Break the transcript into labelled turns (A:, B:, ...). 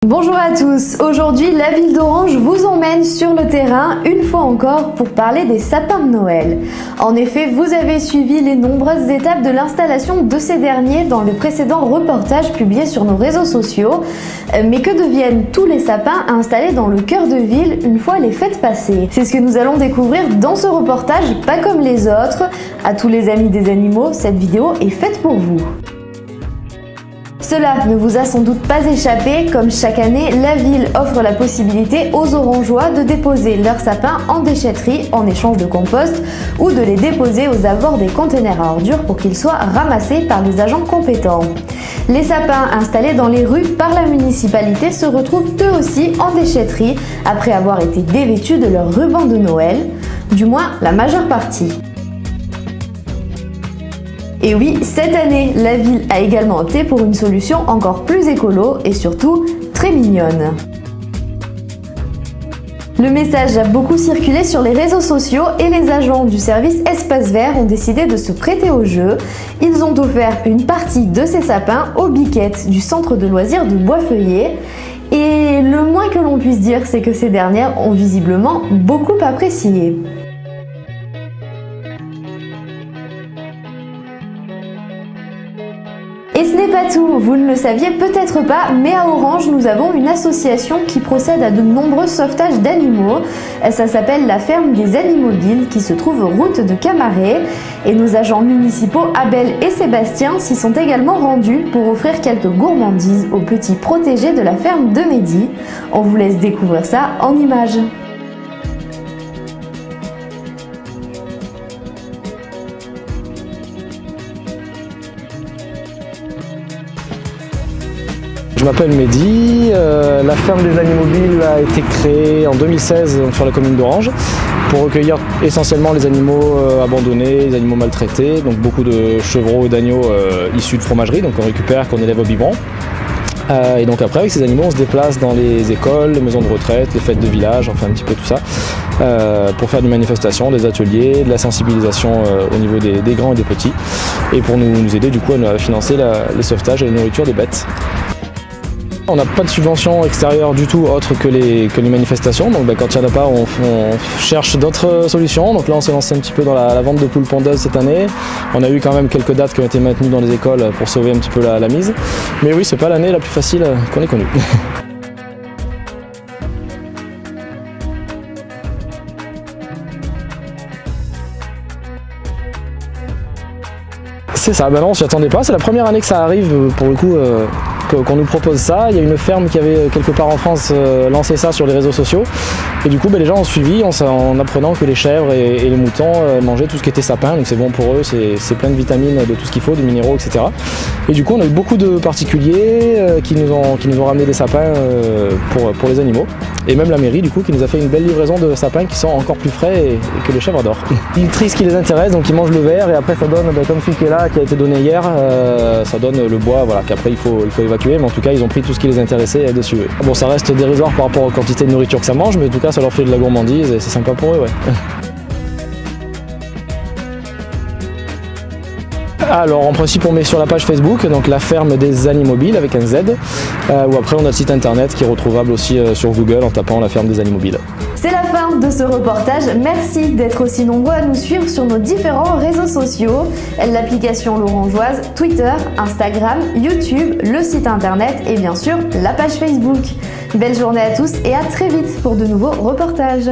A: Bonjour à tous, aujourd'hui la ville d'Orange vous emmène sur le terrain une fois encore pour parler des sapins de Noël. En effet, vous avez suivi les nombreuses étapes de l'installation de ces derniers dans le précédent reportage publié sur nos réseaux sociaux. Mais que deviennent tous les sapins installés dans le cœur de ville une fois les fêtes passées? C'est ce que nous allons découvrir dans ce reportage pas comme les autres. À tous les amis des animaux, cette vidéo est faite pour vous. Cela ne vous a sans doute pas échappé, comme chaque année, la ville offre la possibilité aux Orangeois de déposer leurs sapins en déchetterie en échange de compost ou de les déposer aux abords des containers à ordures pour qu'ils soient ramassés par des agents compétents. Les sapins installés dans les rues par la municipalité se retrouvent eux aussi en déchetterie après avoir été dévêtus de leur ruban de Noël, du moins la majeure partie. Et oui, cette année, la ville a également opté pour une solution encore plus écolo et surtout très mignonne. Le message a beaucoup circulé sur les réseaux sociaux et les agents du service Espace Vert ont décidé de se prêter au jeu. Ils ont offert une partie de ces sapins aux biquettes du centre de loisirs de Boisfeuillet. Et le moins que l'on puisse dire, c'est que ces dernières ont visiblement beaucoup apprécié. Et ce n'est pas tout, vous ne le saviez peut-être pas, mais à Orange, nous avons une association qui procède à de nombreux sauvetages d'animaux. Ça s'appelle la Ferme des Animobiles, qui se trouve route de Camaret. Et nos agents municipaux Abel et Sébastien s'y sont également rendus pour offrir quelques gourmandises aux petits protégés de la ferme de Mehdi. On vous laisse découvrir ça en images.
B: Je m'appelle Mehdi, la ferme des Animobiles a été créée en 2016 sur la commune d'Orange pour recueillir essentiellement les animaux abandonnés, les animaux maltraités, donc beaucoup de chevreaux et d'agneaux issus de fromagerie, donc qu'on récupère, qu'on élève au biberon. Et donc après avec ces animaux on se déplace dans les écoles, les maisons de retraite, les fêtes de village, enfin un petit peu tout ça, pour faire des manifestations, des ateliers, de la sensibilisation au niveau des grands et des petits, et pour nous aider du coup à financer les sauvetages et la nourriture des bêtes. On n'a pas de subvention extérieure du tout autre que les manifestations, donc quand il n'y en a pas on cherche d'autres solutions. Donc là on s'est lancé un petit peu dans la vente de poules pondeuses cette année. On a eu quand même quelques dates qui ont été maintenues dans les écoles pour sauver un petit peu la mise. Mais oui, c'est pas l'année la plus facile qu'on ait connue. C'est ça, ben non on s'y attendait pas, c'est la première année que ça arrive pour le coup qu'on nous propose ça. Il y a une ferme qui avait quelque part en France lancé ça sur les réseaux sociaux et du coup les gens ont suivi en apprenant que les chèvres et les moutons mangeaient tout ce qui était sapin, donc c'est bon pour eux, c'est plein de vitamines, de tout ce qu'il faut, des minéraux, etc. Et du coup on a eu beaucoup de particuliers qui nous ont ramené des sapins pour les animaux, et même la mairie du coup qui nous a fait une belle livraison de sapins qui sont encore plus frais et que les chèvres adorent. Ils trient ce qui les intéresse, donc ils mangent le verre et après ça donne, comme celui qui est là, qui a été donné hier, ça donne le bois, voilà, qu'après il faut évacuer, mais en tout cas ils ont pris tout ce qui les intéressait dessus. Bon, ça reste dérisoire par rapport aux quantités de nourriture que ça mange, mais en tout cas ça leur fait de la gourmandise et c'est sympa pour eux, ouais. Alors en principe on met sur la page Facebook, donc la ferme des Animobiles avec un Z, ou après on a le site internet qui est retrouvable aussi sur Google en tapant la ferme des Animobiles.
A: C'est la fin de ce reportage, merci d'être aussi nombreux à nous suivre sur nos différents réseaux sociaux, l'application L'Orangeoise, Twitter, Instagram, YouTube, le site internet et bien sûr la page Facebook. Belle journée à tous et à très vite pour de nouveaux reportages.